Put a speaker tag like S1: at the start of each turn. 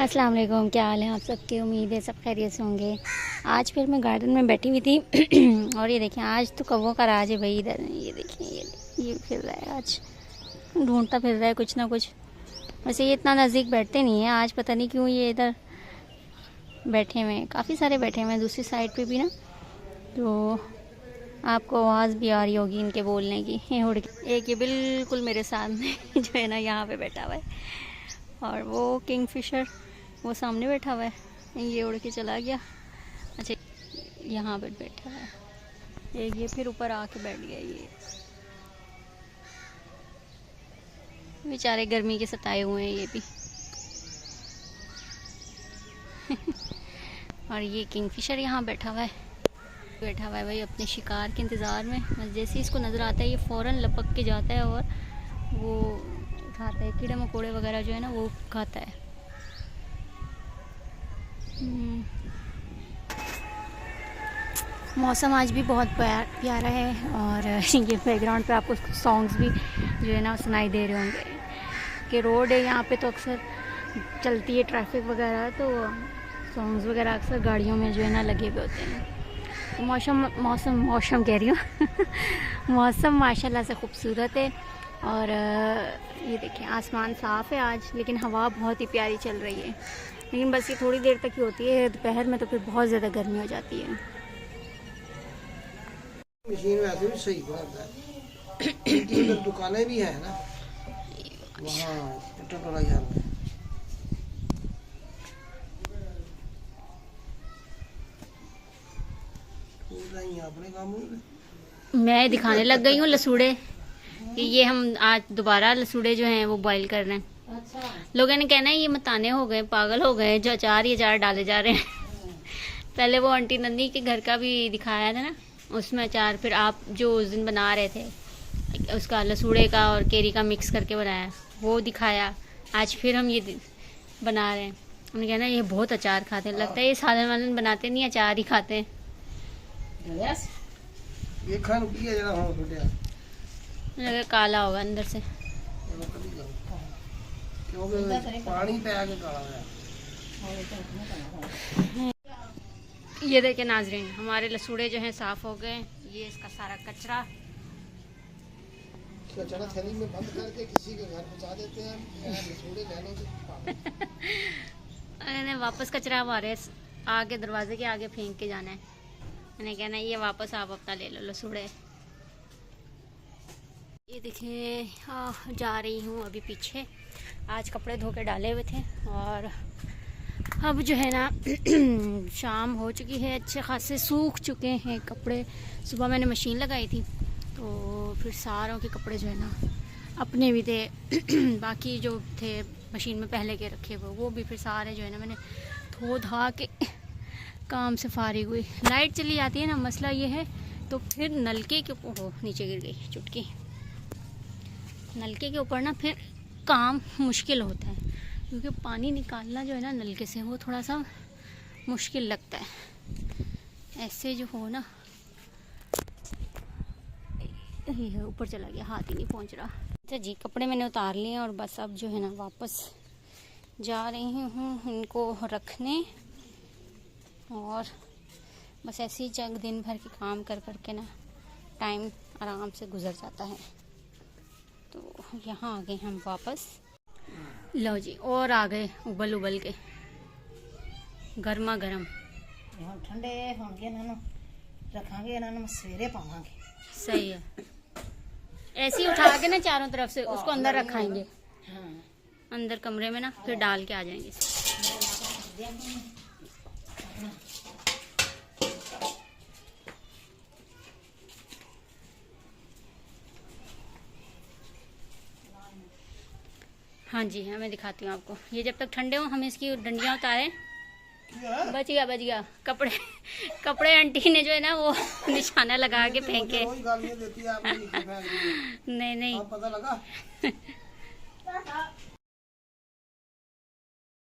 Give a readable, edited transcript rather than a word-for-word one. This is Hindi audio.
S1: अस्सलाम वालेकुम, क्या हाल है आप सबके। उम्मीद है सब खैरियत से होंगे। आज फिर मैं गार्डन में बैठी हुई थी और ये देखें आज तो कौवों का राज है भाई। इधर ये देखें, ये फिर रहा है, आज ढूंढता फिर रहा है कुछ ना कुछ। वैसे ये इतना नज़दीक बैठते नहीं है, आज पता नहीं क्यों ये इधर बैठे हुए हैं। काफ़ी सारे बैठे हुए हैं दूसरी साइड पे भी ना, तो आपको आवाज़ भी आ रही होगी इनके बोलने की। ये उड़ के एक ये बिल्कुल मेरे सामने जो है ना यहाँ पे बैठा हुआ है, और वो किंगफिशर वो सामने बैठा हुआ है। ये उड़ के चला गया। अच्छा, यहाँ पे बैठा है एक, ये फिर ऊपर आके बैठ गया। ये बेचारे गर्मी के सताए हुए हैं ये भी और ये किंगफिशर यहाँ बैठा हुआ है भाई अपने शिकार के इंतज़ार में। बस जैसे ही इसको नज़र आता है ये फ़ौरन लपक के जाता है और वो खाता है, कीड़े मकोड़े वगैरह जो है ना वो खाता है। मौसम आज भी बहुत प्यारा है, और ये बैकग्राउंड पे आपको सॉन्ग्स भी जो है ना सुनाई दे रहे होंगे कि रोड है यहाँ पे तो अक्सर चलती है ट्रैफिक वगैरह, तो सॉन्ग्स वगैरह अक्सर गाड़ियों में जो है ना लगे हुए होते हैं। तो मौसम कह रही हूँ मौसम माशाल्लाह से खूबसूरत है। और ये देखिए आसमान साफ़ है आज, लेकिन हवा बहुत ही प्यारी चल रही है। लेकिन बस ये थोड़ी देर तक ही होती है, दोपहर में तो फिर बहुत ज़्यादा गर्मी हो जाती है।
S2: मशीन वैसे भी सही है, दुकानें भी है ना वहाँ टोला यार। अपने काम
S1: मैं दिखाने लग गई हूँ लसूड़े कि ये हम आज दोबारा लसूड़े जो हैं वो बॉईल कर रहे हैं। अच्छा। लोगों ने कहना है ये मताने हो गए, पागल हो गए, जो अचार ये अचार डाले जा रहे हैं पहले वो आंटी नंदी के घर का भी दिखाया था ना, उसमें अचार फिर आप जो उस दिन बना रहे थे उसका लसूड़े का और केरी का मिक्स करके बनाया वो दिखाया। आज फिर हम ये बना रहे हैं। उन्होंने कहना ये बहुत अचार खाते हैं, लगता है ये सालन वालन बनाते नहीं, अचार ही खाते हैं।
S2: ये खान की है जरा हो
S1: लगा काला होगा अंदर से,
S2: क्योंकि पानी पे आके काला है।
S1: ये देखे नाजरीन, हमारे लसूड़े जो हैं साफ हो गए। ये इसका सारा कचरा
S2: थैली में बंद करके किसी के घर पहुंचा देते हैं। लसूड़े ले लो
S1: मैंने वापस कचरा हमारे आगे दरवाजे के आगे फेंक के जाना है। मैंने कहना ये वापस आप अपना ले लो लसूड़े। ये देखिए जा रही हूँ अभी पीछे। आज कपड़े धो के डाले हुए थे और अब जो है ना शाम हो चुकी है, अच्छे खासे सूख चुके हैं कपड़े। सुबह मैंने मशीन लगाई थी तो फिर सारों के कपड़े जो है ना अपने भी थे बाकी जो थे मशीन में पहले के रखे हुए वो भी फिर सारे जो है ना मैंने धो धा के काम से फारिग हुई। लाइट चली जाती है ना, मसला ये है, तो फिर नलके के ऊपर नीचे गिर गई चुटकी। नलके के ऊपर ना फिर काम मुश्किल होता है, क्योंकि पानी निकालना जो है ना नलके से वो थोड़ा सा मुश्किल लगता है। ऐसे जो हो ना, ये ऊपर चला गया, हाथ ही नहीं पहुंच रहा। अच्छा जी, कपड़े मैंने उतार लिए और बस अब जो है ना वापस जा रही हूँ इनको रखने। और बस ऐसे ही जग दिन भर के काम कर करके ना टाइम आराम से गुजर जाता है। तो यहाँ आ गए हम वापस। लो जी, और आ गए उबल उबल के गर्मा गर्म।
S3: ठंडे होंगे ना रखांगे ना सवेरे पावांगे।
S1: सही है, ऐसे ही उठा के ना चारों तरफ से उसको अंदर रखाएंगे।
S3: हाँ।
S1: अंदर कमरे में ना फिर डाल के आ जाएंगे। हाँ जी, हाँ मैं दिखाती हूँ आपको। ये जब तक ठंडे हों हम इसकी डंडियाँ उतारें। बच गया कपड़े आंटी ने जो है ना वो निशाना लगा के फेंके।
S2: नहीं
S1: नहीं
S2: पता लगा